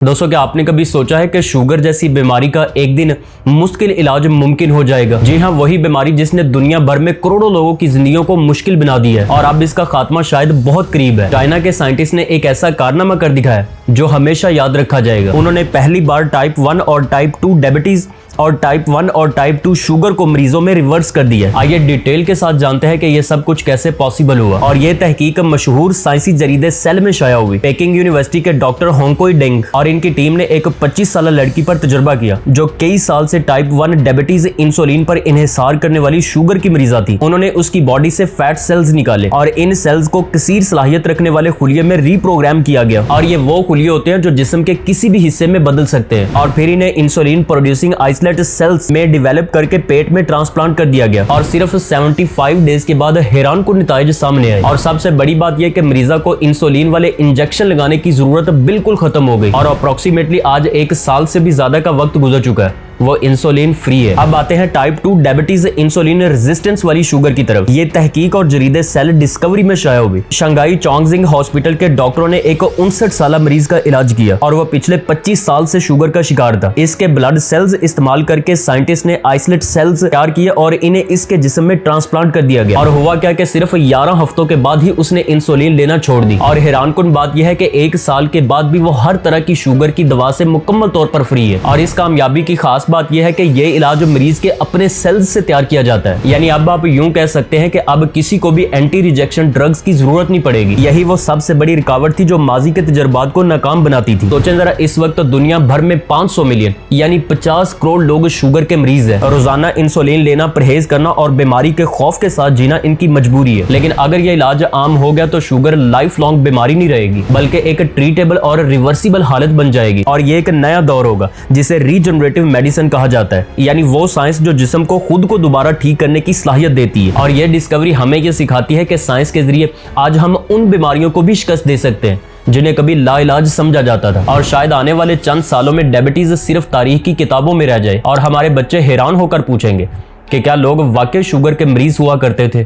दोस्तों, क्या आपने कभी सोचा है कि शुगर जैसी बीमारी का एक दिन मुश्किल इलाज मुमकिन हो जाएगा? जी हाँ, वही बीमारी जिसने दुनिया भर में करोड़ों लोगों की जिंदगियों को मुश्किल बना दी है और अब इसका खात्मा शायद बहुत करीब है। चाइना के साइंटिस्ट ने एक ऐसा कारनामा कर दिखाया जो हमेशा याद रखा जाएगा। उन्होंने पहली बार टाइप 1 और टाइप 2 डायबिटीज और टाइप 1 और टाइप 2 शुगर को मरीजों में रिवर्स कर दिया। आइए डिटेल के साथ जानते हैं कि यह सब कुछ कैसे पॉसिबल हुआ। और यह तहकीक मशहूर साइंसी जरीदे सेल में शाया हुई। पेकिंग यूनिवर्सिटी के डॉक्टर होंगकोई डेंग और इनकी टीम ने एक 25 साल लड़की पर तजुर्बा किया जो कई साल से टाइप 1 डायबिटीज इंसुलिन पर इन्हिसार करने वाली शुगर की मरीजा थी। उन्होंने उसकी बॉडी से फैट सेल्स निकाले और इन सेल्स को कसीर सलाहियत रखने वाले खुलिये में रीप्रोग्राम किया गया। और ये वो खुलिये होते हैं जो जिस्म के किसी भी हिस्से में बदल सकते हैं। और फिर इन्हें इंसुलिन प्रोड्यूसिंग आइसोलेट सेल्स में डेवलप करके पेट में ट्रांसप्लांट कर दिया गया। और सिर्फ 75 डेज के बाद हैरान कुन नतीजे सामने आए। और सबसे बड़ी बात यह कि मरीजा को इंसुलिन वाले इंजेक्शन लगाने की जरूरत बिल्कुल खत्म हो गई और अप्रोक्सीमेटली आज 1 साल से भी ज्यादा का वक्त गुजर चुका है, वो इंसुलिन फ्री है। अब आते हैं टाइप 2 डायबिटीज इंसुलिन रेजिस्टेंस वाली शुगर की तरफ। ये तहकीक और जरीदे सेल डिस्कवरी में शाया हुई। शंघाई चोंगजिंग हॉस्पिटल के डॉक्टरों ने एक 59 साल मरीज का इलाज किया और वह पिछले 25 साल से शुगर का शिकार था। इसके ब्लड सेल्स इस्तेमाल करके साइंटिस्ट ने आइसोलेट सेल्स तैयार किए और इन्हें इसके जिस्म में ट्रांसप्लांट कर दिया गया। और हुआ क्या कि सिर्फ 11 हफ्तों के बाद ही उसने इंसुलिन लेना छोड़ दी। और हैरानकुन बात यह है कि 1 साल के बाद भी वो हर तरह की शुगर की दवा से मुकम्मल तौर पर फ्री है। और इस कामयाबी की खास बात यह है कि यह इलाज मरीज के अपने सेल्स से तैयार किया जाता है। यानी अब आप यूं कह सकते हैं कि अब किसी को भी एंटी रिजेक्शन ड्रग्स की जरूरत नहीं पड़ेगी। यही वो सबसे बड़ी रुकावट थी जो माजी के तजर्बात को नाकाम बनाती थी। सोचें जरा, इस वक्त दुनिया भर में 500 मिलियन यानी 50 करोड़ लोग शुगर के मरीज है। रोजाना इंसुलिन लेना, परहेज करना और बीमारी के खौफ के साथ जीना इनकी मजबूरी है। लेकिन अगर यह इलाज आम हो गया तो शुगर लाइफ लॉन्ग बीमारी नहीं रहेगी बल्कि एक ट्रीटेबल और रिवर्सिबल हालत बन जाएगी। और ये एक नया दौर होगा जिसे रीजनरेटिव मेडिसिन कहा जाता है, यानी वो साइंस जो जिस्म को खुद को दोबारा ठीक करने की सलाहियत देती है। और ये डिस्कवरी हमें ये सिखाती है कि साइंस के जरिए आज हम उन बीमारियों को भी शिकस्त दे सकते हैं जिन्हें कभी लाइलाज समझा जाता था। और शायद आने वाले चंद सालों में डायबिटीज सिर्फ तारीख की किताबों में रह जाए और हमारे बच्चे हैरान होकर पूछेंगे कि क्या लोग वाकई शुगर के मरीज हुआ करते थे।